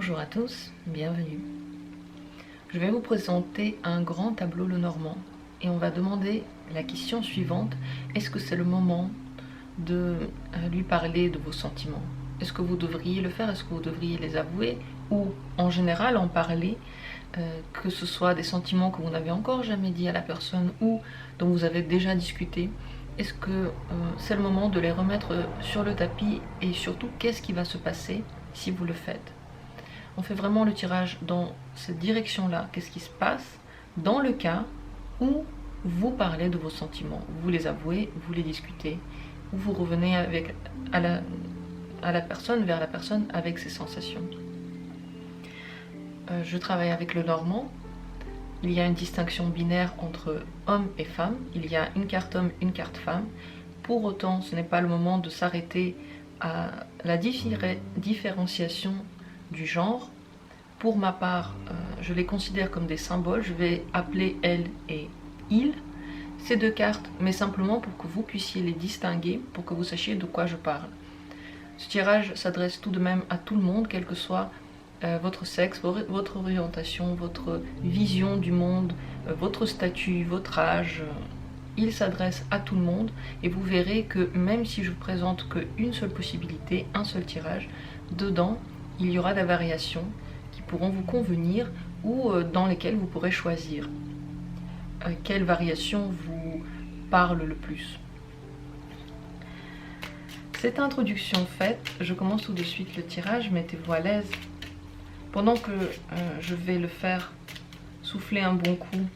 Bonjour à tous, bienvenue. Je vais vous présenter un grand tableau Lenormand et on va demander la question suivante. Est-ce que c'est le moment de lui parler de vos sentiments? Est-ce que vous devriez le faire? Est-ce que vous devriez les avouer? Ou en général en parler, que ce soit des sentiments que vous n'avez encore jamais dit à la personne ou dont vous avez déjà discuté? Est-ce que c'est le moment de les remettre sur le tapis et surtout qu'est-ce qui va se passer si vous le faites? On fait vraiment le tirage dans cette direction-là. Qu'est-ce qui se passe dans le cas où vous parlez de vos sentiments? Vous les avouez, vous les discutez, ou vous revenez vers la personne avec ses sensations. Je travaille avec le Normand. Il y a une distinction binaire entre homme et femme. Il y a une carte homme, une carte femme. Pour autant, ce n'est pas le moment de s'arrêter à la différenciation du genre. Pour ma part, je les considère comme des symboles. Je vais appeler elle et il, ces deux cartes, mais simplement pour que vous puissiez les distinguer, pour que vous sachiez de quoi je parle. Ce tirage s'adresse tout de même à tout le monde, quel que soit votre sexe, votre orientation, votre vision du monde, votre statut, votre âge. Il s'adresse à tout le monde et vous verrez que même si je vous présente qu'une seule possibilité, un seul tirage, dedans, il y aura des variations qui pourront vous convenir ou dans lesquelles vous pourrez choisir quelle variation vous parle le plus. Cette introduction faite, je commence tout de suite le tirage. Mettez-vous à l'aise. Pendant que je vais le faire souffler un bon coup,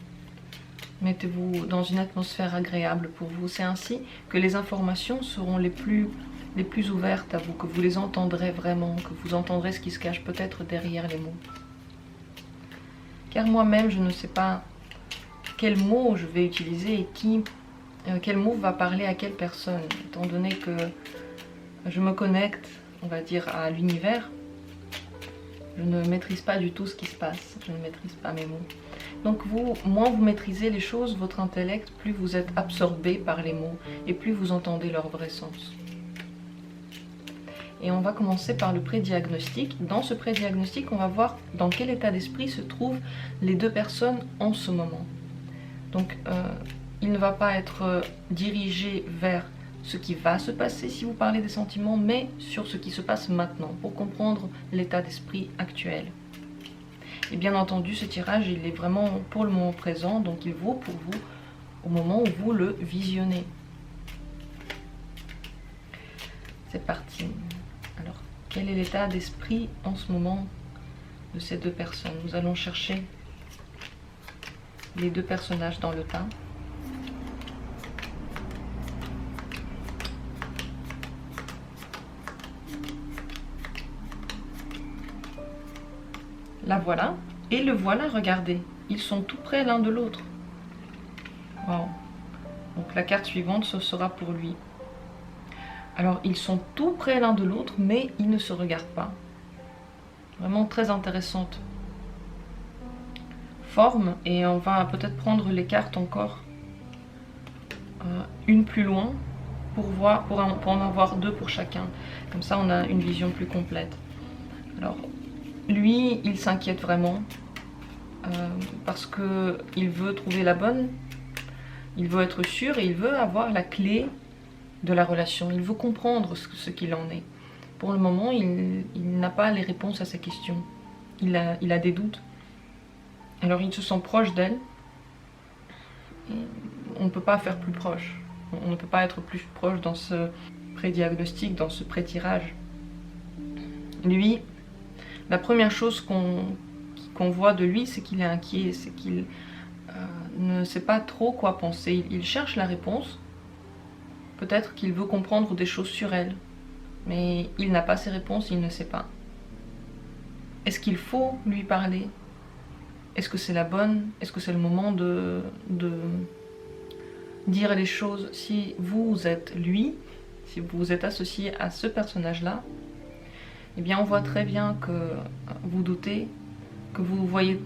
mettez-vous dans une atmosphère agréable pour vous. C'est ainsi que les informations seront les plus ouvertes à vous, que vous les entendrez vraiment, que vous entendrez ce qui se cache peut-être derrière les mots. Car moi-même, je ne sais pas quel mot je vais utiliser et quel mot va parler à quelle personne, étant donné que je me connecte, on va dire, à l'univers. Je ne maîtrise pas du tout ce qui se passe, je ne maîtrise pas mes mots. Donc moins vous maîtrisez les choses, votre intellect, plus vous êtes absorbé par les mots et plus vous entendez leur vrai sens. Et on va commencer par le pré-diagnostic. Dans ce pré-diagnostic, on va voir dans quel état d'esprit se trouvent les deux personnes en ce moment. Donc il ne va pas être dirigé vers ce qui va se passer si vous parlez des sentiments, mais sur ce qui se passe maintenant, pour comprendre l'état d'esprit actuel. Et bien entendu, ce tirage, il est vraiment pour le moment présent, donc il vaut pour vous au moment où vous le visionnez. C'est parti. Alors, quel est l'état d'esprit en ce moment de ces deux personnes? Nous allons chercher les deux personnages dans le tas. La voilà, et le voilà, regardez, ils sont tout près l'un de l'autre. Wow. Donc la carte suivante, ce sera pour lui. Alors ils sont tout près l'un de l'autre, mais ils ne se regardent pas. Vraiment très intéressante forme, et on va peut-être prendre les cartes encore une plus loin pour en avoir deux pour chacun. Comme ça on a une vision plus complète. Alors lui, il s'inquiète vraiment parce qu'il veut trouver la bonne, il veut être sûr et il veut avoir la clé de la relation, il veut comprendre ce qu'il en est. Pour le moment, il n'a pas les réponses à ses questions, il a des doutes. Alors il se sent proche d'elle, on ne peut pas faire plus proche, on ne peut pas être plus proche dans ce pré-diagnostic, dans ce pré-tirage. Lui, la première chose qu'on voit de lui, c'est qu'il est inquiet, c'est qu'il ne sait pas trop quoi penser. Il cherche la réponse. Peut-être qu'il veut comprendre des choses sur elle, mais il n'a pas ces réponses, il ne sait pas. Est-ce qu'il faut lui parler? Est-ce que c'est la bonne? Est-ce que c'est le moment de dire les choses? Si vous êtes lui, si vous vous êtes associé à ce personnage-là, eh bien on voit très bien que vous doutez, que vous voyez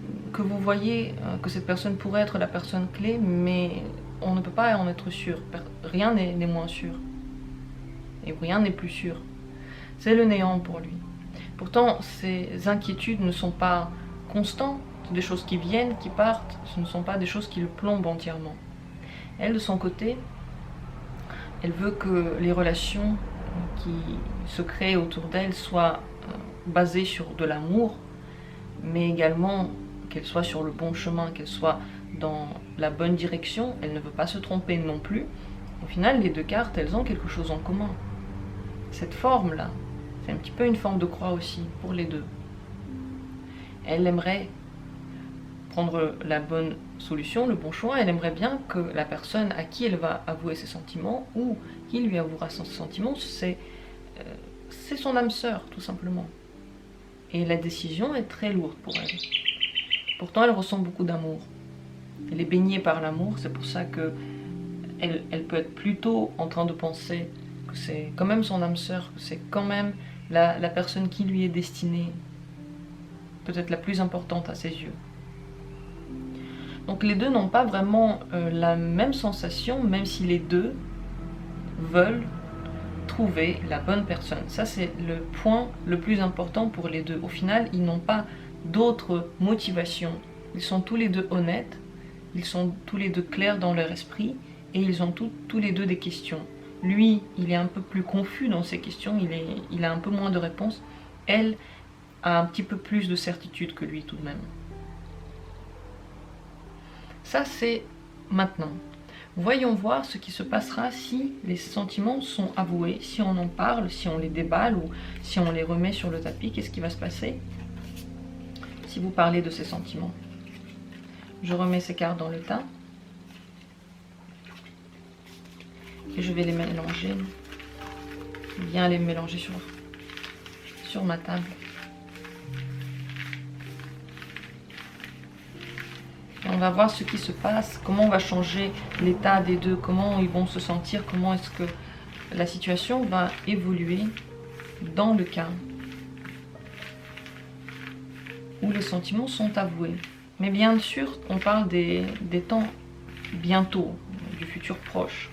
que cette personne pourrait être la personne clé, mais on ne peut pas en être sûr. Rien n'est moins sûr. Et rien n'est plus sûr. C'est le néant pour lui. Pourtant, ces inquiétudes ne sont pas constantes, c'est des choses qui viennent, qui partent, ce ne sont pas des choses qui le plombent entièrement. Elle, de son côté, elle veut que les relations qui se créent autour d'elle soient basées sur de l'amour, mais également qu'elles soient sur le bon chemin, qu'elles soient dans la bonne direction. Elle ne veut pas se tromper non plus. Au final, les deux cartes, elles ont quelque chose en commun. Cette forme-là, c'est un petit peu une forme de croix aussi pour les deux. Elle aimerait prendre la bonne solution, le bon choix. Elle aimerait bien que la personne à qui elle va avouer ses sentiments ou qui lui avouera ses sentiments, c'est son âme sœur, tout simplement. Et la décision est très lourde pour elle. Pourtant, elle ressent beaucoup d'amour. Elle est baignée par l'amour, c'est pour ça que elle peut être plutôt en train de penser que c'est quand même son âme sœur, que c'est quand même la personne qui lui est destinée, peut-être la plus importante à ses yeux. Donc les deux n'ont pas vraiment la même sensation, même si les deux veulent trouver la bonne personne. Ça, c'est le point le plus important pour les deux. Au final, ils n'ont pas d'autres motivations. Ils sont tous les deux honnêtes, ils sont tous les deux clairs dans leur esprit, et ils ont tous les deux des questions. Lui, il est un peu plus confus dans ses questions, il a un peu moins de réponses. Elle a un petit peu plus de certitude que lui tout de même. Ça, c'est maintenant. Voyons voir ce qui se passera si les sentiments sont avoués, si on en parle, si on les déballe ou si on les remet sur le tapis. Qu'est-ce qui va se passer si vous parlez de ces sentiments? Je remets ces cartes dans le tas. Et je vais les mélanger, bien les mélanger sur ma table. Et on va voir ce qui se passe, comment on va changer l'état des deux, comment ils vont se sentir, comment est-ce que la situation va évoluer dans le cas où les sentiments sont avoués. Mais bien sûr, on parle des temps bientôt, du futur proche.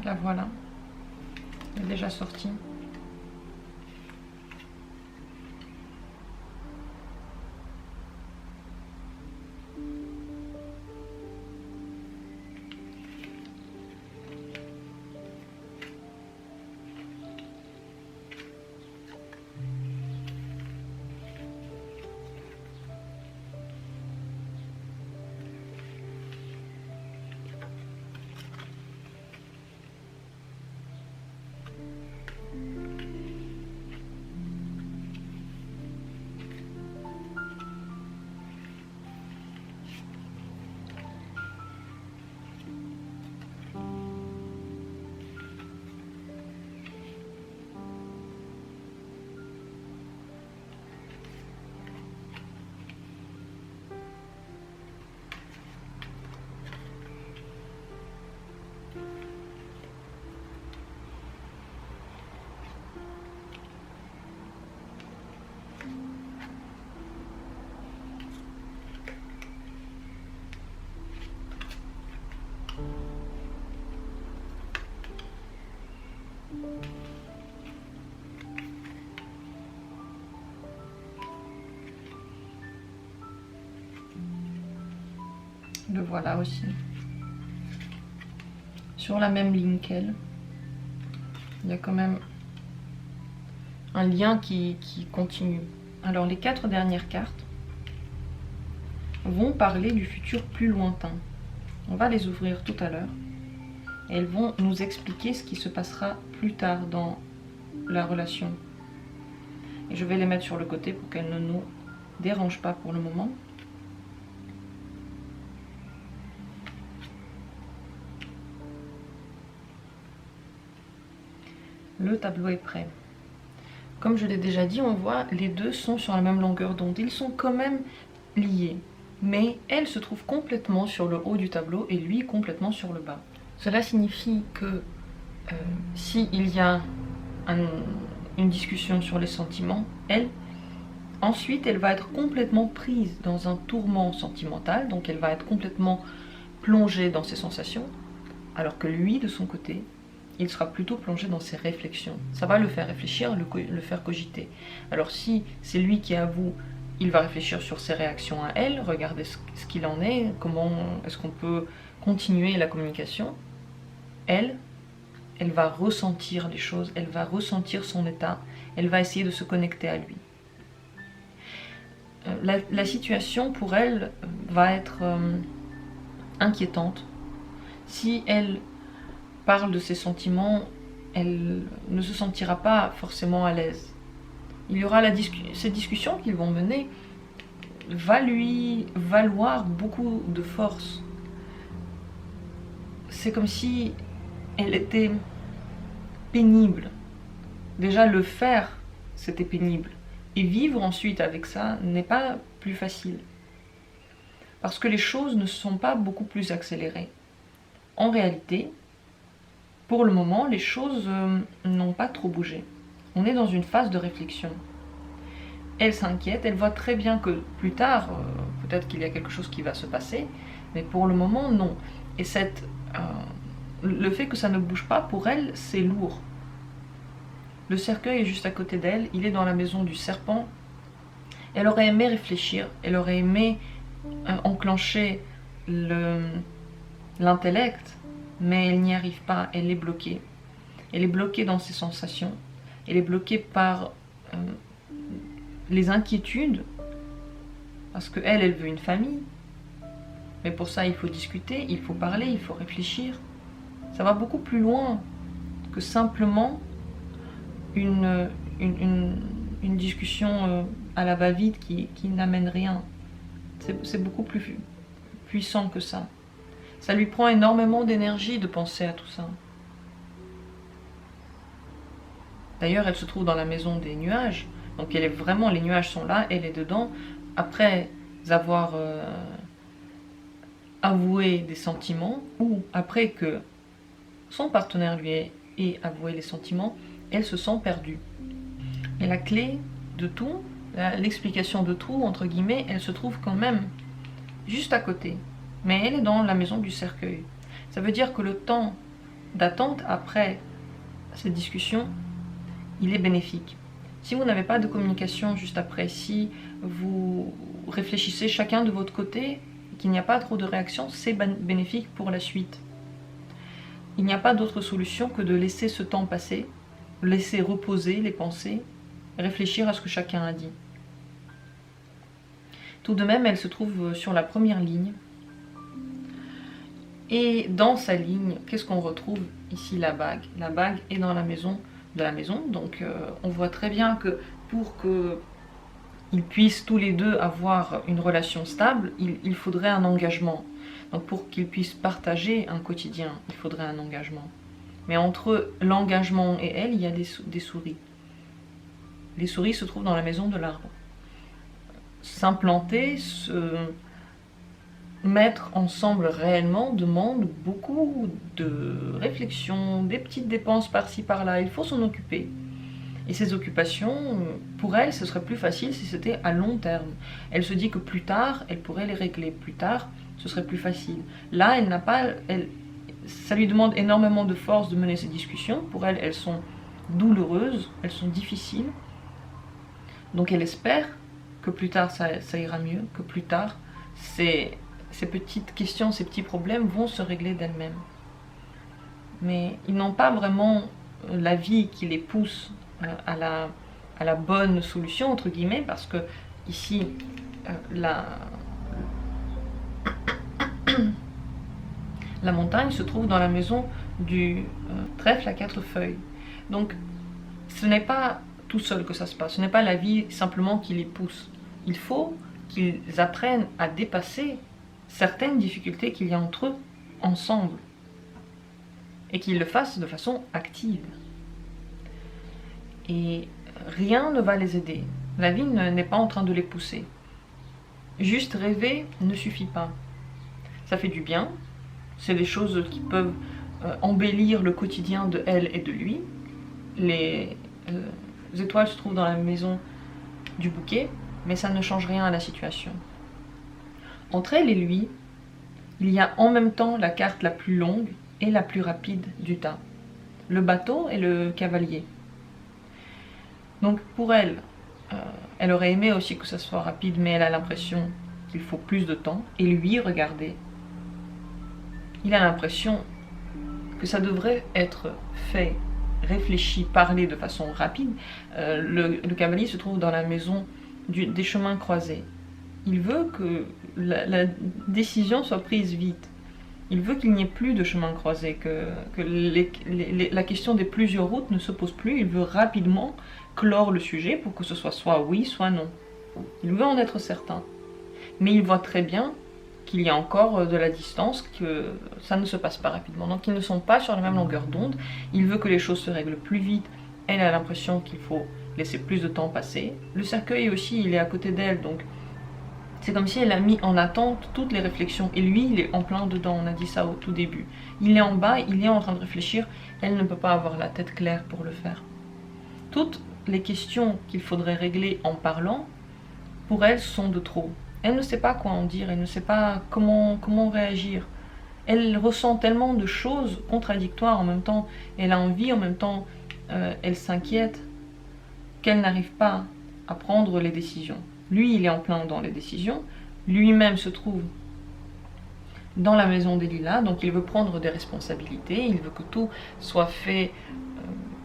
La voilà, elle est déjà sortie. Le voilà aussi. Sur la même ligne qu'elle. Il y a quand même un lien qui continue. Alors les 4 dernières cartes vont parler du futur plus lointain. On va les ouvrir tout à l'heure. Elles vont nous expliquer ce qui se passera plus tard dans la relation. Et je vais les mettre sur le côté pour qu'elles ne nous dérangent pas pour le moment. Le tableau est prêt. Comme je l'ai déjà dit, on voit les deux sont sur la même longueur d'onde. Ils sont quand même liés. mais elle se trouve complètement sur le haut du tableau et lui complètement sur le bas. Cela signifie que s'il y a une discussion sur les sentiments, ensuite elle va être complètement prise dans un tourment sentimental, donc elle va être complètement plongée dans ses sensations, alors que lui, de son côté, il sera plutôt plongé dans ses réflexions. Ça va le faire réfléchir, le faire cogiter. Alors si c'est lui qui avoue, il va réfléchir sur ses réactions à elle, regarder ce qu'il en est, comment est-ce qu'on peut continuer la communication. Elle va ressentir les choses, elle va ressentir son état, elle va essayer de se connecter à lui. La situation pour elle va être inquiétante. Si elle parle de ses sentiments, elle ne se sentira pas forcément à l'aise. Il y aura ces discussions qu'ils vont mener va lui valoir beaucoup de force. C'est comme si elle était pénible. Déjà le faire, c'était pénible. Et vivre ensuite avec ça n'est pas plus facile. Parce que les choses ne sont pas beaucoup plus accélérées. En réalité, pour le moment, les choses n'ont pas trop bougé. On est dans une phase de réflexion. Elle s'inquiète, elle voit très bien que plus tard, peut-être qu'il y a quelque chose qui va se passer, mais pour le moment, non. Et le fait que ça ne bouge pas, pour elle, c'est lourd. Le cercueil est juste à côté d'elle, il est dans la maison du serpent. Elle aurait aimé réfléchir, elle aurait aimé enclencher l'intellect, mais elle n'y arrive pas, elle est bloquée. Elle est bloquée dans ses sensations, elle est bloquée par les inquiétudes, parce qu'elle veut une famille. Mais pour ça, il faut discuter, il faut parler, il faut réfléchir. Ça va beaucoup plus loin que simplement une discussion à la va-vite qui n'amène rien. C'est beaucoup plus puissant que ça. Ça lui prend énormément d'énergie de penser à tout ça. D'ailleurs, elle se trouve dans la maison des nuages. Donc elle est vraiment, les nuages sont là, elle est dedans. Après avoir avoué des sentiments, ou après que son partenaire lui ait avoué les sentiments, elle se sent perdue. Et la clé de tout, l'explication de tout, entre guillemets, elle se trouve quand même juste à côté. Mais elle est dans la maison du cercueil. Ça veut dire que le temps d'attente après cette discussion, il est bénéfique. Si vous n'avez pas de communication juste après, si vous réfléchissez chacun de votre côté, qu'il n'y a pas trop de réaction, c'est bénéfique pour la suite. Il n'y a pas d'autre solution que de laisser ce temps passer, laisser reposer les pensées, réfléchir à ce que chacun a dit. Tout de même, elle se trouve sur la première ligne. Et dans sa ligne, qu'est-ce qu'on retrouve ici? La bague. La bague est dans la maison de la maison. Donc on voit très bien que pour qu'ils puissent tous les deux avoir une relation stable, il faudrait un engagement. Donc pour qu'ils puissent partager un quotidien, il faudrait un engagement. Mais entre l'engagement et elle, il y a des souris. Les souris se trouvent dans la maison de l'arbre. S'implanter, se mettre ensemble réellement demande beaucoup de réflexion, des petites dépenses par-ci par-là, il faut s'en occuper. Et ces occupations, pour elle, ce serait plus facile si c'était à long terme. Elle se dit que plus tard, elle pourrait les régler. Plus tard, ce serait plus facile. Là, elle n'a pas... ça lui demande énormément de force de mener ces discussions. Pour elle, elles sont douloureuses, elles sont difficiles. Donc elle espère que plus tard, ça ira mieux, que plus tard, ces petites questions, ces petits problèmes vont se régler d'elles-mêmes. Mais ils n'ont pas vraiment la vie qui les pousse à la bonne solution, entre guillemets, parce que ici, la montagne se trouve dans la maison du trèfle à 4 feuilles. Donc, ce n'est pas tout seul que ça se passe, ce n'est pas la vie simplement qui les pousse. Il faut qu'ils apprennent à dépasser certaines difficultés qu'il y a entre eux, ensemble, et qu'ils le fassent de façon active. Et rien ne va les aider. La vie n'est pas en train de les pousser. juste rêver ne suffit pas. Ça fait du bien, c'est des choses qui peuvent embellir le quotidien de elle et de lui. Les étoiles se trouvent dans la maison du bouquet, mais ça ne change rien à la situation. Entre elle et lui, il y a en même temps la carte la plus longue et la plus rapide du tas. Le bateau et le cavalier. Donc pour elle, elle aurait aimé aussi que ça soit rapide, mais elle a l'impression qu'il faut plus de temps. Et lui, regardez, il a l'impression que ça devrait être fait, réfléchi, parlé de façon rapide. Le cavalier se trouve dans la maison des chemins croisés. Il veut que la décision soit prise vite. Il veut qu'il n'y ait plus de chemins croisés, que la question des plusieurs routes ne se pose plus. Il veut rapidement clore le sujet pour que ce soit oui, soit non. Il veut en être certain. Mais il voit très bien qu'il y a encore de la distance, que ça ne se passe pas rapidement. Donc ils ne sont pas sur la même longueur d'onde. Il veut que les choses se règlent plus vite. Elle a l'impression qu'il faut laisser plus de temps passer. Le cercueil aussi, il est à côté d'elle, donc c'est comme si elle a mis en attente toutes les réflexions. Et lui, il est en plein dedans, on a dit ça au tout début. Il est en bas, il est en train de réfléchir. Elle ne peut pas avoir la tête claire pour le faire. Toutes les questions qu'il faudrait régler en parlant, pour elle, sont de trop. Elle ne sait pas quoi en dire, elle ne sait pas comment réagir. Elle ressent tellement de choses contradictoires en même temps. Elle a envie, en même temps, elle s'inquiète, qu'elle n'arrive pas à prendre les décisions. Lui, il est en plein dans les décisions. Lui-même se trouve dans la maison des lilas, donc il veut prendre des responsabilités. Il veut que tout soit fait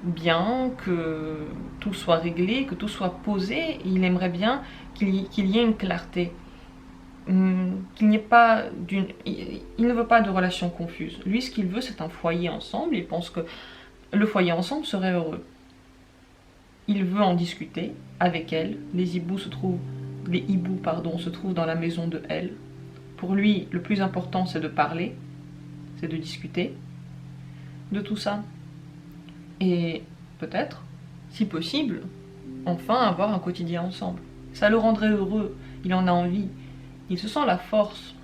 bien, que tout soit réglé, que tout soit posé. Il aimerait bien qu'il y ait une clarté. Qu'il n'y ait pas il ne veut pas de relations confuses. Lui, ce qu'il veut, c'est un foyer ensemble. Il pense que le foyer ensemble serait heureux. Il veut en discuter avec elle. Les hiboux se trouvent dans la maison de elle. Pour lui, le plus important, c'est de parler, c'est de discuter de tout ça. Et peut-être, si possible, enfin avoir un quotidien ensemble. Ça le rendrait heureux, il en a envie. Il se sent la force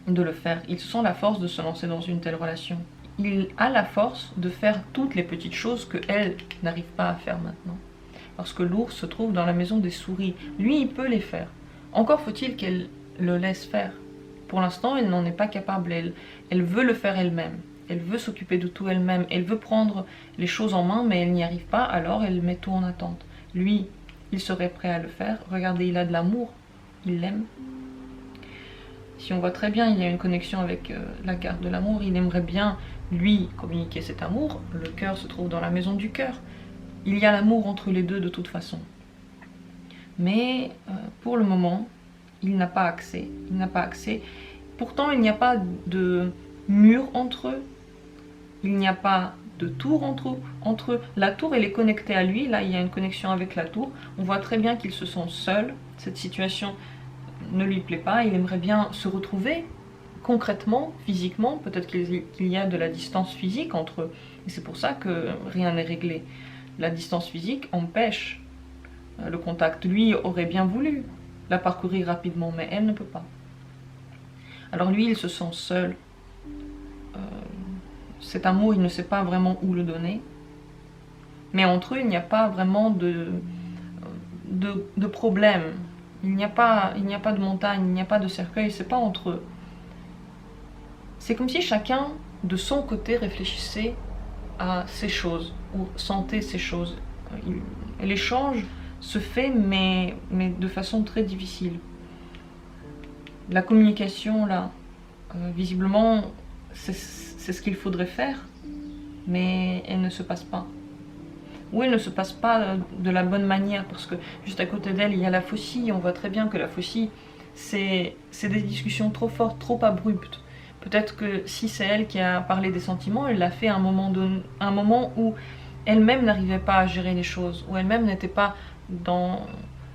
de le faire, il se sent la force de se lancer dans une telle relation. Il a la force de faire toutes les petites choses qu'elle n'arrive pas à faire maintenant. Parce que l'ours se trouve dans la maison des souris. Lui, il peut les faire. Encore faut-il qu'elle le laisse faire. Pour l'instant, elle n'en est pas capable. Elle veut le faire elle-même. Elle veut s'occuper de tout elle-même. Elle veut prendre les choses en main, mais elle n'y arrive pas, alors elle met tout en attente. Lui, il serait prêt à le faire. Regardez, il a de l'amour. Il l'aime. Si on voit très bien, il y a une connexion avec la carte de l'amour. Il aimerait bien, lui, communiquer cet amour. Le cœur se trouve dans la maison du cœur. Il y a l'amour entre les deux de toute façon. Mais pour le moment, il n'a pas accès. Il n'a pas accès. Pourtant, il n'y a pas de mur entre eux. Il n'y a pas de tour entre eux. La tour, elle est connectée à lui. Là, il y a une connexion avec la tour. On voit très bien qu'ils se sont seuls. Cette situation ne lui plaît pas. Il aimerait bien se retrouver concrètement, physiquement. Peut-être qu'il y a de la distance physique entre eux. Et c'est pour ça que rien n'est réglé. La distance physique empêche le contact. Lui aurait bien voulu la parcourir rapidement, mais elle ne peut pas. Alors lui, il se sent seul. Cet amour, il ne sait pas vraiment où le donner. Mais entre eux, il n'y a pas vraiment de problème. Il n'y a pas de montagne, il n'y a pas de cercueil, c'est pas entre eux. C'est comme si chacun, de son côté, réfléchissait à ces choses, ou sentait ces choses. L'échange se fait, mais de façon très difficile. La communication, là, visiblement, c'est ce qu'il faudrait faire, mais elle ne se passe pas. Ou elle ne se passe pas de la bonne manière, parce que juste à côté d'elle, il y a la faucille. On voit très bien que la faucille, c'est des discussions trop fortes, trop abruptes. Peut-être que si c'est elle qui a parlé des sentiments, elle l'a fait à un moment où elle-même n'arrivait pas à gérer les choses, où elle-même n'était pas dans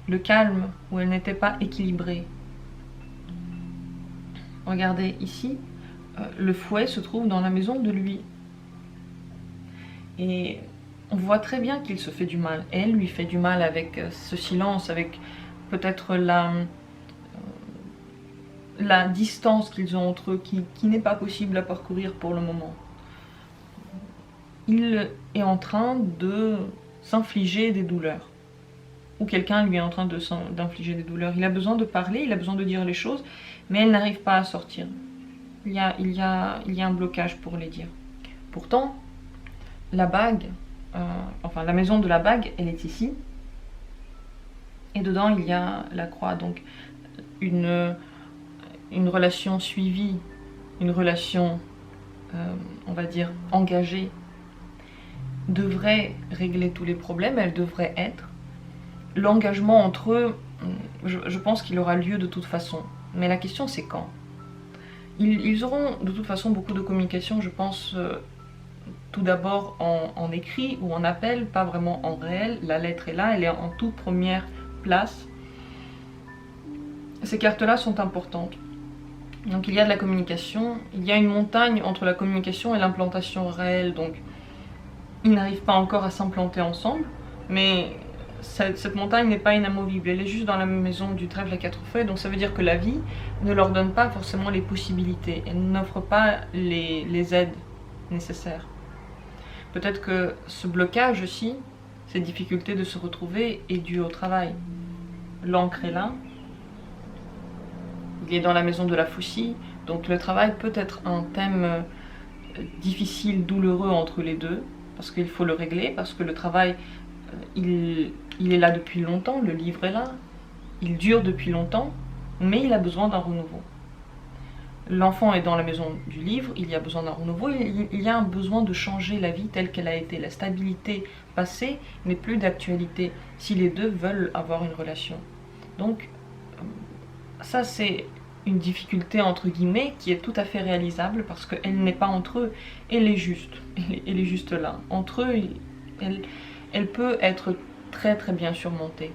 le calme, où elle n'était pas équilibrée. Regardez ici, le fouet se trouve dans la maison de lui. Et on voit très bien qu'il se fait du mal. Elle lui fait du mal avec ce silence, avec peut-être la distance qu'ils ont entre eux qui n'est pas possible à parcourir pour le moment. Il est en train de s'infliger des douleurs. Ou quelqu'un lui est en train d'infliger des douleurs. Il a besoin de parler, il a besoin de dire les choses, mais elle n'arrive pas à sortir. Il y a un blocage pour les dire. Pourtant, la bague, enfin la maison de la bague, elle est ici. Et dedans, il y a la croix. Donc, une relation suivie, une relation, on va dire, engagée, devrait régler tous les problèmes, elle devrait être. L'engagement entre eux, je pense qu'il aura lieu de toute façon. Mais la question, c'est quand. Ils auront de toute façon beaucoup de communication, je pense, tout d'abord en écrit ou en appel, pas vraiment en réel. La lettre est là, elle est en toute première place. Ces cartes-là sont importantes. Donc il y a de la communication, il y a une montagne entre la communication et l'implantation réelle. Donc ils n'arrivent pas encore à s'implanter ensemble, mais cette montagne n'est pas inamovible, elle est juste dans la maison du trèfle à 4 feuilles, donc ça veut dire que la vie ne leur donne pas forcément les possibilités, elle n'offre pas les aides nécessaires. Peut-être que ce blocage aussi, ces difficultés de se retrouver, est dû au travail. L'encre est là, il est dans la maison de la Foussie, donc le travail peut être un thème difficile, douloureux entre les deux, parce qu'il faut le régler, parce que le travail, il est là depuis longtemps, le livre est là, il dure depuis longtemps, mais il a besoin d'un renouveau. L'enfant est dans la maison du livre, il y a besoin d'un renouveau, il y a un besoin de changer la vie telle qu'elle a été. La stabilité passée n'est plus d'actualité si les deux veulent avoir une relation. Donc, ça c'est une difficulté entre guillemets qui est tout à fait réalisable parce qu'elle n'est pas entre eux, elle est juste là. Entre eux, elle peut être très très bien surmontée.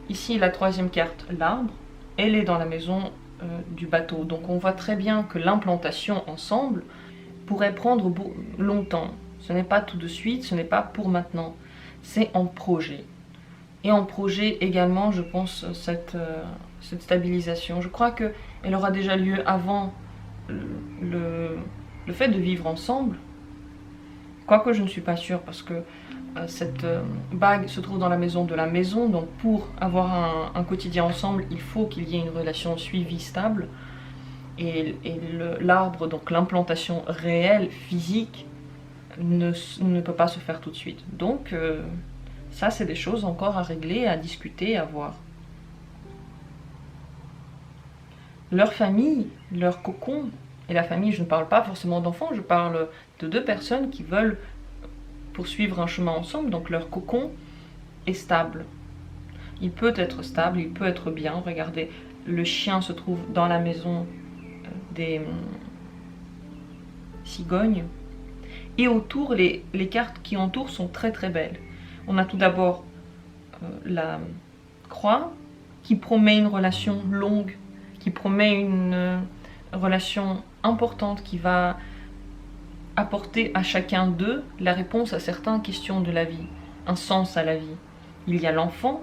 Ici la troisième carte, l'arbre, elle est dans la maison du bateau. Donc on voit très bien que l'implantation ensemble pourrait prendre longtemps. Ce n'est pas tout de suite, ce n'est pas pour maintenant, c'est en projet. Et en projet également, je pense, cette stabilisation. Je crois qu'elle aura déjà lieu avant le fait de vivre ensemble. Quoique je ne suis pas sûre, parce que cette bague se trouve dans la maison de la maison. Donc pour avoir un quotidien ensemble, il faut qu'il y ait une relation suivie, stable. Et l'arbre, donc l'implantation réelle, physique, ne peut pas se faire tout de suite. Donc ça, c'est des choses encore à régler, à discuter, à voir. Leur famille, leur cocon, et la famille, je ne parle pas forcément d'enfants, je parle de deux personnes qui veulent poursuivre un chemin ensemble, donc leur cocon est stable. Il peut être stable, il peut être bien. Regardez, le chien se trouve dans la maison des cigognes. Et autour, les cartes qui entourent sont très très belles. On a tout d'abord la croix qui promet une relation longue, qui promet une relation importante, qui va apporter à chacun d'eux la réponse à certaines questions de la vie, un sens à la vie. Il y a l'enfant,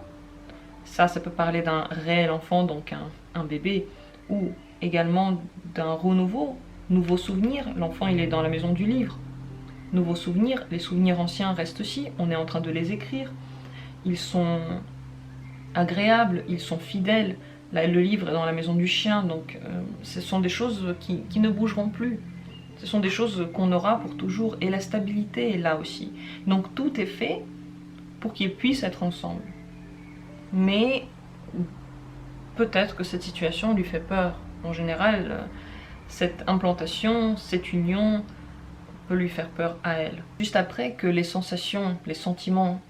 ça peut parler d'un réel enfant, donc un bébé, ou également d'un renouveau, nouveau souvenir. L'enfant, il est dans la maison du livre. Nouveaux souvenirs, les souvenirs anciens restent aussi, on est en train de les écrire. Ils sont agréables, ils sont fidèles. Là, le livre est dans la maison du chien, donc ce sont des choses qui ne bougeront plus. Ce sont des choses qu'on aura pour toujours, et la stabilité est là aussi. Donc tout est fait pour qu'ils puissent être ensemble. Mais peut-être que cette situation lui fait peur. En général, cette implantation, cette union peut lui faire peur à elle. Juste après que les sensations, les sentiments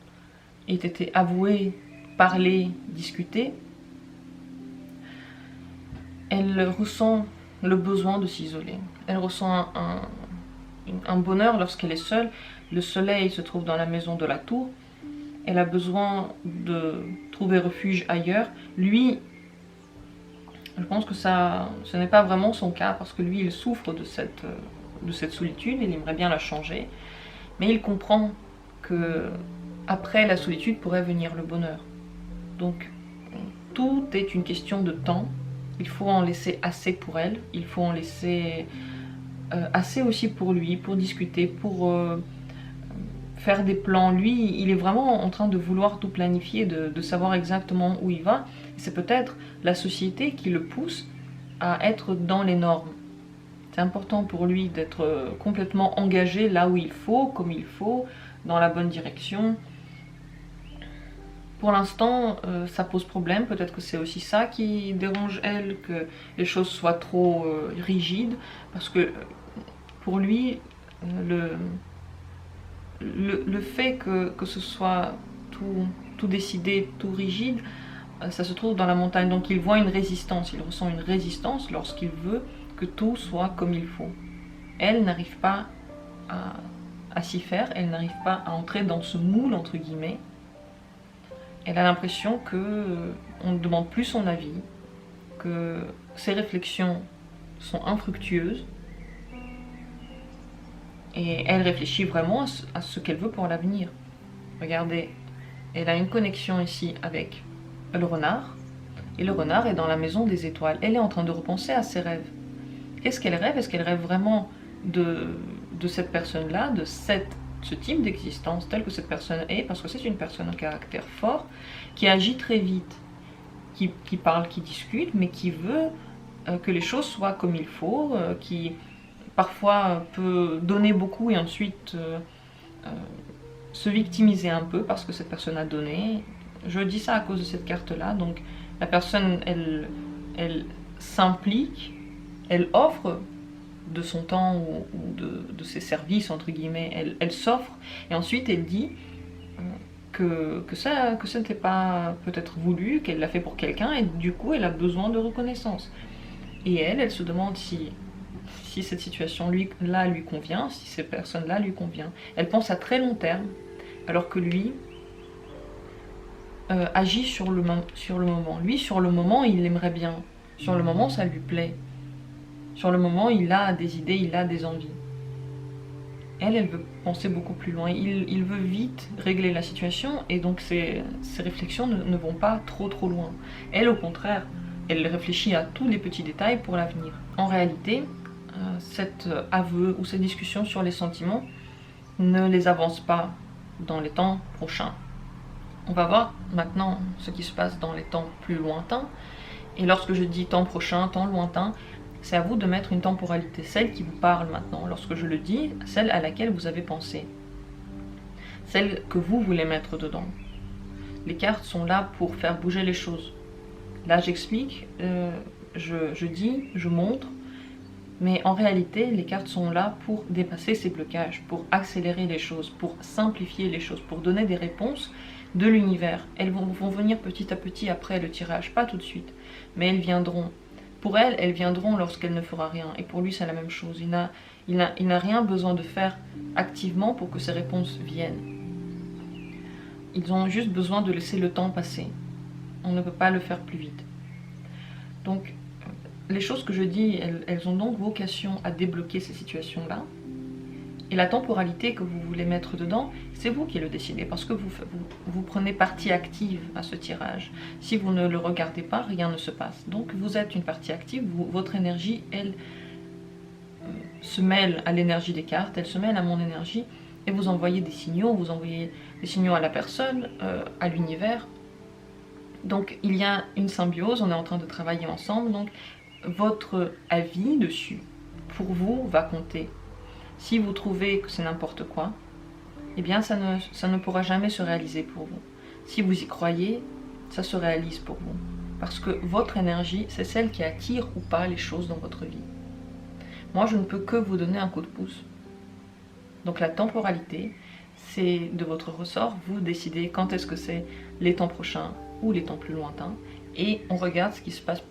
aient été avoués, parlés, discutés, elle ressent le besoin de s'isoler. Elle ressent un bonheur lorsqu'elle est seule. Le soleil se trouve dans la maison de la tour. Elle a besoin de trouver refuge ailleurs. Lui, je pense que ce n'est pas vraiment son cas, parce que lui, il souffre de cette solitude, il aimerait bien la changer. Mais il comprend que après la solitude pourrait venir le bonheur. Donc, tout est une question de temps. il faut en laisser assez pour elle, il faut en laisser assez aussi pour lui, pour discuter, pour faire des plans. Lui, il est vraiment en train de vouloir tout planifier, de savoir exactement où il va. C'est peut-être la société qui le pousse à être dans les normes. C'est important pour lui d'être complètement engagé là où il faut, comme il faut, dans la bonne direction. Pour l'instant, ça pose problème. Peut-être que c'est aussi ça qui dérange elle, que les choses soient trop rigides. Parce que pour lui, le fait que ce soit tout décidé, tout rigide, ça se trouve dans la montagne. Donc il voit une résistance, il ressent une résistance lorsqu'il veut que tout soit comme il faut. Elle n'arrive pas à s'y faire, elle n'arrive pas à entrer dans ce moule, entre guillemets. Elle a l'impression qu'on ne demande plus son avis, que ses réflexions sont infructueuses. Et elle réfléchit vraiment à ce qu'elle veut pour l'avenir. Regardez, elle a une connexion ici avec le renard. Et le renard est dans la maison des étoiles. Elle est en train de repenser à ses rêves. Qu'est-ce qu'elle rêve? Est-ce qu'elle rêve vraiment de cette personne-là, de ce type d'existence telle que cette personne est? Parce que c'est une personne au caractère fort, qui agit très vite, qui parle, qui discute, mais qui veut que les choses soient comme il faut, qui parfois peut donner beaucoup et ensuite se victimiser un peu parce que cette personne a donné. Je dis ça à cause de cette carte-là. Donc la personne, elle s'implique, elle offre de son temps ou de ses services, entre guillemets, elle s'offre, et ensuite elle dit que ça n'était pas peut-être voulu, qu'elle l'a fait pour quelqu'un, et du coup elle a besoin de reconnaissance. Et elle se demande si cette situation-là lui convient, si cette personne-là lui convient. Elle pense à très long terme, alors que lui agit sur le moment. Lui, sur le moment, il aimerait bien. Sur le moment, ça lui plaît. Sur le moment, il a des idées, il a des envies. Elle veut penser beaucoup plus loin. Il veut vite régler la situation, et donc ses réflexions ne vont pas trop loin. Elle, au contraire, elle réfléchit à tous les petits détails pour l'avenir. En réalité, cet aveu ou cette discussion sur les sentiments ne les avance pas dans les temps prochains. On va voir maintenant ce qui se passe dans les temps plus lointains. Et lorsque je dis temps prochain, temps lointain, c'est à vous de mettre une temporalité, celle qui vous parle maintenant. Lorsque je le dis, celle à laquelle vous avez pensé, celle que vous voulez mettre dedans. Les cartes sont là pour faire bouger les choses. Là, j'explique, je dis, je montre, mais en réalité, les cartes sont là pour dépasser ces blocages, pour accélérer les choses, pour simplifier les choses, pour donner des réponses de l'univers. Elles vont venir petit à petit après le tirage, pas tout de suite, mais elles viendront. Pour elle, elles viendront lorsqu'elle ne fera rien. Et pour lui, c'est la même chose. Il n'a rien besoin de faire activement pour que ces réponses viennent. Ils ont juste besoin de laisser le temps passer. On ne peut pas le faire plus vite. Donc, les choses que je dis, elles ont donc vocation à débloquer ces situations-là. Et la temporalité que vous voulez mettre dedans, c'est vous qui le décidez, parce que vous prenez partie active à ce tirage. Si vous ne le regardez pas, rien ne se passe. Donc vous êtes une partie active, votre énergie, elle se mêle à l'énergie des cartes, elle se mêle à mon énergie, et vous envoyez des signaux, vous envoyez des signaux à la personne, à l'univers. Donc il y a une symbiose, on est en train de travailler ensemble, donc votre avis dessus, pour vous, va compter. Si vous trouvez que c'est n'importe quoi, eh bien ça ne pourra jamais se réaliser pour vous. Si vous y croyez, ça se réalise pour vous. Parce que votre énergie, c'est celle qui attire ou pas les choses dans votre vie. Moi, je ne peux que vous donner un coup de pouce. Donc la temporalité, c'est de votre ressort. Vous décidez quand est-ce que c'est les temps prochains ou les temps plus lointains. Et on regarde ce qui se passe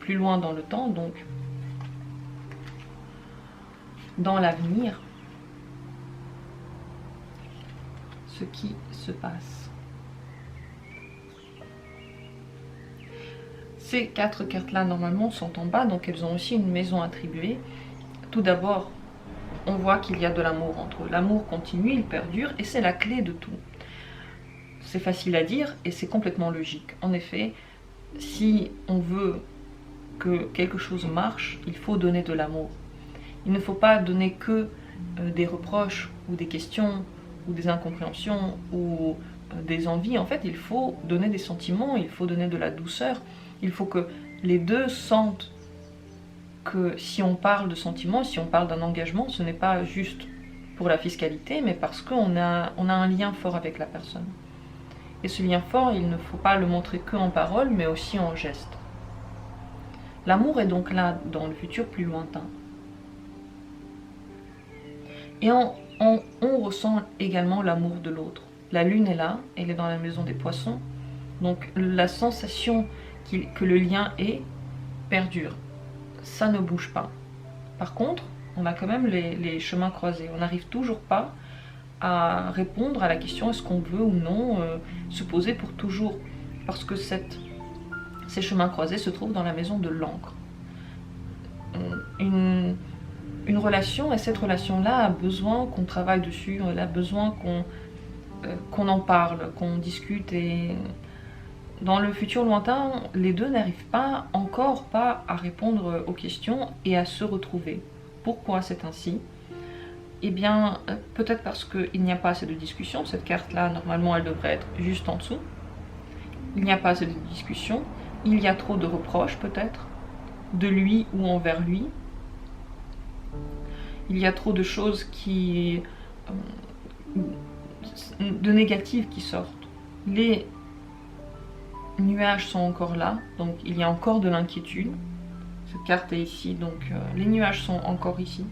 plus loin dans le temps, donc dans l'avenir, ce qui se passe. Ces 4 cartes-là, normalement, sont en bas, donc elles ont aussi une maison attribuée. Tout d'abord, on voit qu'il y a de l'amour entre eux. L'amour continue, il perdure, et c'est la clé de tout. C'est facile à dire, et c'est complètement logique. En effet, si on veut que quelque chose marche, il faut donner de l'amour. Il ne faut pas donner que des reproches ou des questions ou des incompréhensions ou des envies. En fait, il faut donner des sentiments, il faut donner de la douceur. Il faut que les deux sentent que si on parle de sentiments, si on parle d'un engagement, ce n'est pas juste pour la fiscalité, mais parce qu'on a un lien fort avec la personne. Et ce lien fort, il ne faut pas le montrer que en parole, mais aussi en geste. L'amour est donc là dans le futur plus lointain. Et on ressent également l'amour de l'autre. La lune est là, elle est dans la maison des poissons, donc la sensation que le lien est perdure. Ça ne bouge pas. Par contre, on a quand même les chemins croisés. On n'arrive toujours pas à répondre à la question est-ce qu'on veut ou non se poser pour toujours. Parce que ces chemins croisés se trouvent dans la maison de l'encre. Une relation, et cette relation-là a besoin qu'on travaille dessus, elle a besoin qu'on en parle, qu'on discute. Et dans le futur lointain, les deux n'arrivent encore pas à répondre aux questions et à se retrouver. Pourquoi c'est ainsi? Eh bien, peut-être parce qu'il n'y a pas assez de discussion. Cette carte-là, normalement, elle devrait être juste en dessous. Il n'y a pas assez de discussion. Il y a trop de reproches, peut-être, de lui ou envers lui. Il y a trop de choses de négatives qui sortent. Les nuages sont encore là, donc il y a encore de l'inquiétude. Cette carte est ici, donc les nuages sont encore ici.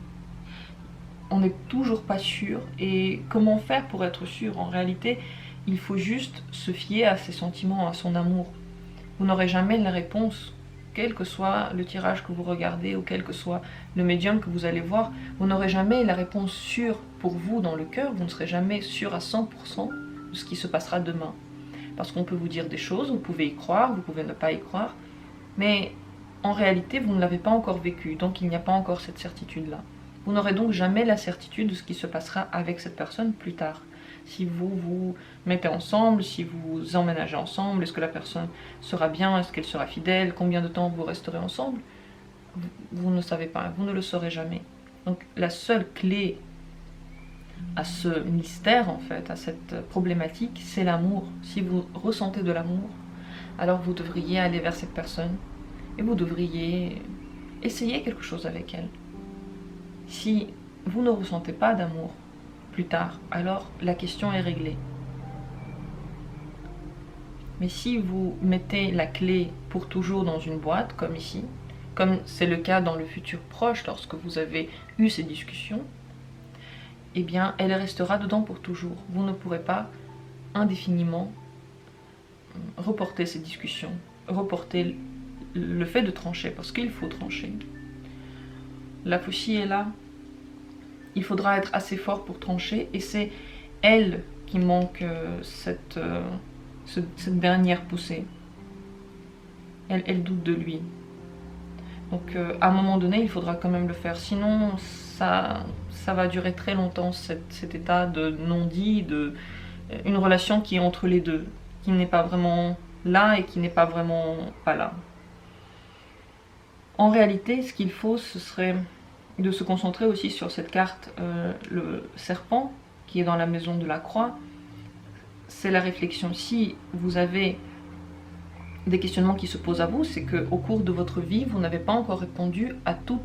On n'est toujours pas sûr. Et comment faire pour être sûr? En réalité, il faut juste se fier à ses sentiments, à son amour. Vous n'aurez jamais la réponse, quel que soit le tirage que vous regardez ou quel que soit le médium que vous allez voir. Vous n'aurez jamais la réponse sûre pour vous dans le cœur. Vous ne serez jamais sûr à 100% de ce qui se passera demain. Parce qu'on peut vous dire des choses, vous pouvez y croire, vous pouvez ne pas y croire, mais en réalité, vous ne l'avez pas encore vécu, donc il n'y a pas encore cette certitude-là. Vous n'aurez donc jamais la certitude de ce qui se passera avec cette personne plus tard. Si vous vous mettez ensemble, si vous emménagez ensemble, est-ce que la personne sera bien, est-ce qu'elle sera fidèle, combien de temps vous resterez ensemble, vous ne savez pas, vous ne le saurez jamais. Donc la seule clé à ce mystère, en fait, à cette problématique, c'est l'amour. Si vous ressentez de l'amour, alors vous devriez aller vers cette personne et vous devriez essayer quelque chose avec elle. Si vous ne ressentez pas d'amour plus tard, alors la question est réglée. Mais si vous mettez la clé pour toujours dans une boîte, comme ici, comme c'est le cas dans le futur proche lorsque vous avez eu ces discussions, eh bien, elle restera dedans pour toujours. Vous ne pourrez pas indéfiniment reporter ces discussions, reporter le fait de trancher, parce qu'il faut trancher. La faucille est là. Il faudra être assez fort pour trancher, et c'est elle qui manque cette dernière poussée. Elle doute de lui. Donc à un moment donné, il faudra quand même le faire. Sinon, ça va durer très longtemps, cet état de non-dit, une relation qui est entre les deux, qui n'est pas vraiment là et qui n'est pas vraiment pas là. En réalité, ce qu'il faut, ce serait de se concentrer aussi sur cette carte, le serpent, qui est dans la maison de la croix. C'est la réflexion. Si vous avez des questionnements qui se posent à vous, c'est qu'au cours de votre vie, vous n'avez pas encore répondu à tous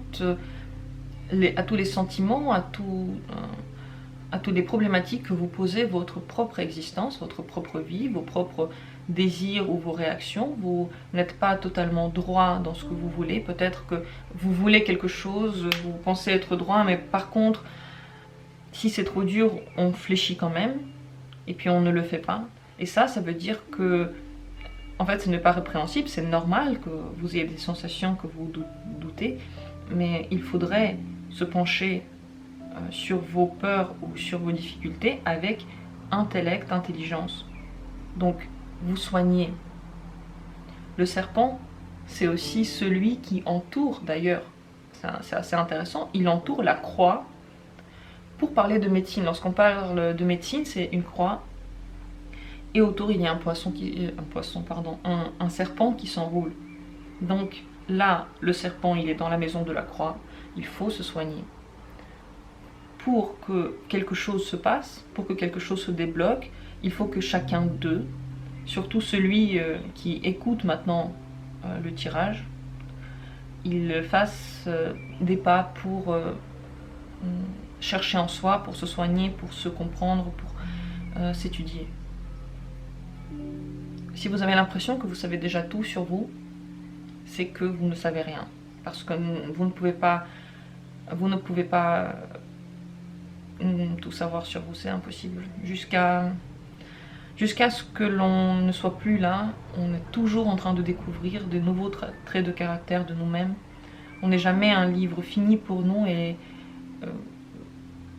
les sentiments, à toutes les problématiques que vous posez votre propre existence, votre propre vie, vos propres désirs ou vos réactions. Vous n'êtes pas totalement droit dans ce que vous voulez. Peut-être que vous voulez quelque chose, vous pensez être droit, mais par contre, si c'est trop dur, on fléchit quand même, et puis on ne le fait pas. Et ça veut dire que en fait, ce n'est pas répréhensible, c'est normal que vous ayez des sensations, que vous doutez, mais il faudrait se pencher sur vos peurs ou sur vos difficultés avec intellect, intelligence. Donc, vous soignez. Le serpent, c'est aussi celui qui entoure, d'ailleurs, c'est assez intéressant, il entoure la croix. Pour parler de médecine, lorsqu'on parle de médecine, c'est une croix. Et autour, il y a un serpent qui s'enroule. Donc, là, le serpent, il est dans la maison de la croix, il faut se soigner. Pour que quelque chose se passe, pour que quelque chose se débloque, il faut que chacun d'eux, surtout celui qui écoute maintenant le tirage, il fasse des pas pour chercher en soi, pour se soigner, pour se comprendre, pour s'étudier. Si vous avez l'impression que vous savez déjà tout sur vous, c'est que vous ne savez rien. Parce que vous ne pouvez pas tout savoir sur vous, c'est impossible. Jusqu'à ce que l'on ne soit plus là, on est toujours en train de découvrir de nouveaux traits de caractère de nous-mêmes. On n'est jamais un livre fini pour nous et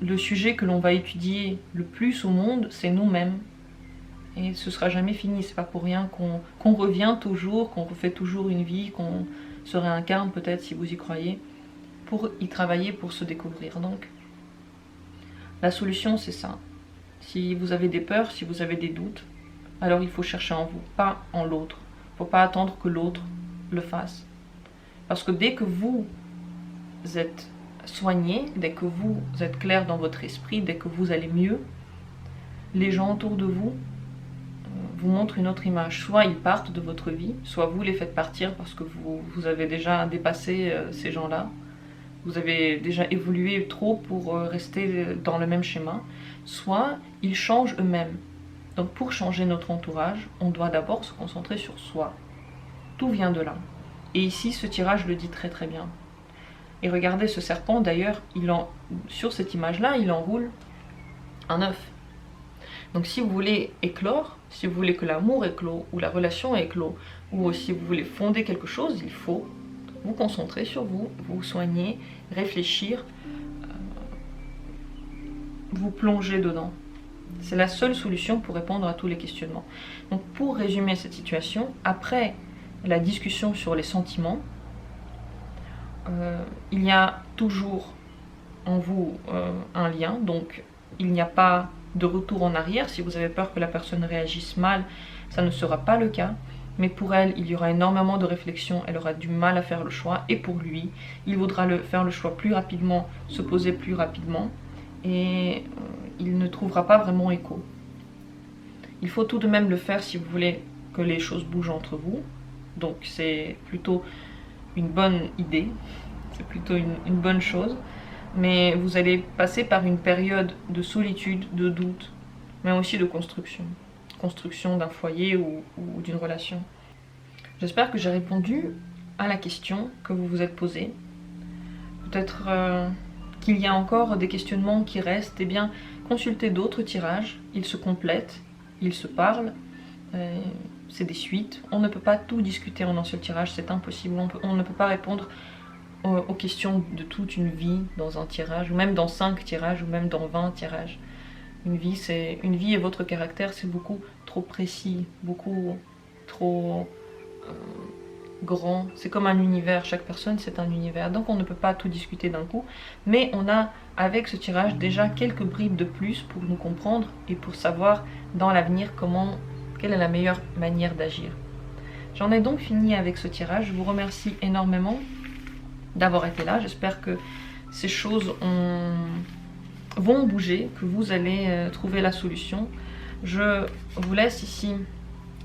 le sujet que l'on va étudier le plus au monde, c'est nous-mêmes. Et ce sera jamais fini, c'est pas pour rien qu'on revient toujours, qu'on refait toujours une vie, qu'on se réincarne peut-être si vous y croyez, pour y travailler, pour se découvrir. Donc, la solution c'est ça. Si vous avez des peurs, si vous avez des doutes, alors il faut chercher en vous, pas en l'autre. Il ne faut pas attendre que l'autre le fasse. Parce que dès que vous êtes soigné, dès que vous êtes clair dans votre esprit, dès que vous allez mieux, les gens autour de vous vous montrent une autre image. Soit ils partent de votre vie, soit vous les faites partir parce que vous avez déjà dépassé ces gens-là. Vous avez déjà évolué trop pour rester dans le même schéma. Soit ils changent eux-mêmes. Donc pour changer notre entourage, on doit d'abord se concentrer sur soi. Tout vient de là. Et ici, ce tirage le dit très très bien. Et regardez ce serpent, d'ailleurs, sur cette image-là, il enroule un œuf. Donc si vous voulez éclore, si vous voulez que l'amour éclore, ou la relation éclore, ou si vous voulez fonder quelque chose, il faut vous concentrer sur vous, vous soigner, réfléchir, vous plonger dedans. C'est la seule solution pour répondre à tous les questionnements. Donc pour résumer cette situation, après la discussion sur les sentiments, il y a toujours en vous un lien, donc il n'y a pas de retour en arrière. Si vous avez peur que la personne réagisse mal, ça ne sera pas le cas. Mais pour elle, il y aura énormément de réflexion, elle aura du mal à faire le choix. Et pour lui, il voudra faire le choix plus rapidement, se poser plus rapidement. Et il ne trouvera pas vraiment écho. Il faut tout de même le faire si vous voulez que les choses bougent entre vous. Donc c'est plutôt une bonne idée, c'est plutôt une bonne chose. Mais vous allez passer par une période de solitude, de doute, mais aussi de construction. Construction d'un foyer ou d'une relation. J'espère que j'ai répondu à la question que vous vous êtes posée. Peut-être qu'il y a encore des questionnements qui restent. Eh bien, consultez d'autres tirages, ils se complètent, ils se parlent, c'est des suites. On ne peut pas tout discuter en un seul tirage, c'est impossible. On ne peut pas répondre aux questions de toute une vie dans un tirage, ou même dans 5 tirages, ou même dans 20 tirages. Une vie et votre caractère, c'est beaucoup trop précis, beaucoup trop grand. C'est comme un univers, chaque personne c'est un univers. Donc on ne peut pas tout discuter d'un coup. Mais on a, avec ce tirage, déjà quelques bribes de plus pour nous comprendre et pour savoir dans l'avenir quelle est la meilleure manière d'agir. J'en ai donc fini avec ce tirage. Je vous remercie énormément d'avoir été là. J'espère que ces choses vont bouger, que vous allez trouver la solution. Je vous laisse ici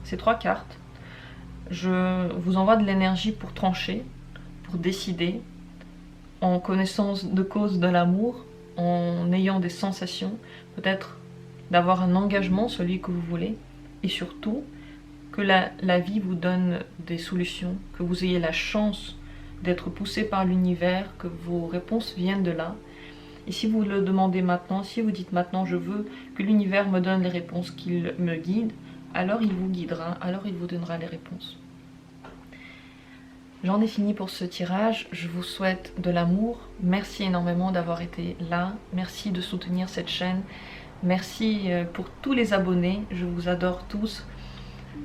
ces 3 cartes. Je vous envoie de l'énergie pour trancher, pour décider, en connaissance de cause de l'amour, en ayant des sensations, peut-être d'avoir un engagement, celui que vous voulez, et surtout que la vie vous donne des solutions, que vous ayez la chance d'être poussé par l'univers, que vos réponses viennent de là. Et si vous le demandez maintenant, si vous dites maintenant je veux que l'univers me donne les réponses, qu'il me guide, alors il vous guidera, alors il vous donnera les réponses. J'en ai fini pour ce tirage, je vous souhaite de l'amour, merci énormément d'avoir été là, merci de soutenir cette chaîne, merci pour tous les abonnés, je vous adore tous.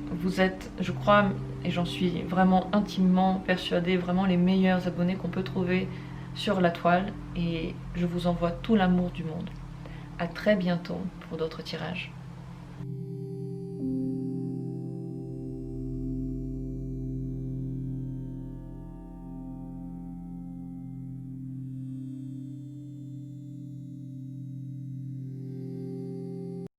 Vous êtes, je crois, et j'en suis vraiment intimement persuadée, vraiment les meilleurs abonnés qu'on peut trouver sur la toile, et je vous envoie tout l'amour du monde. À très bientôt pour d'autres tirages.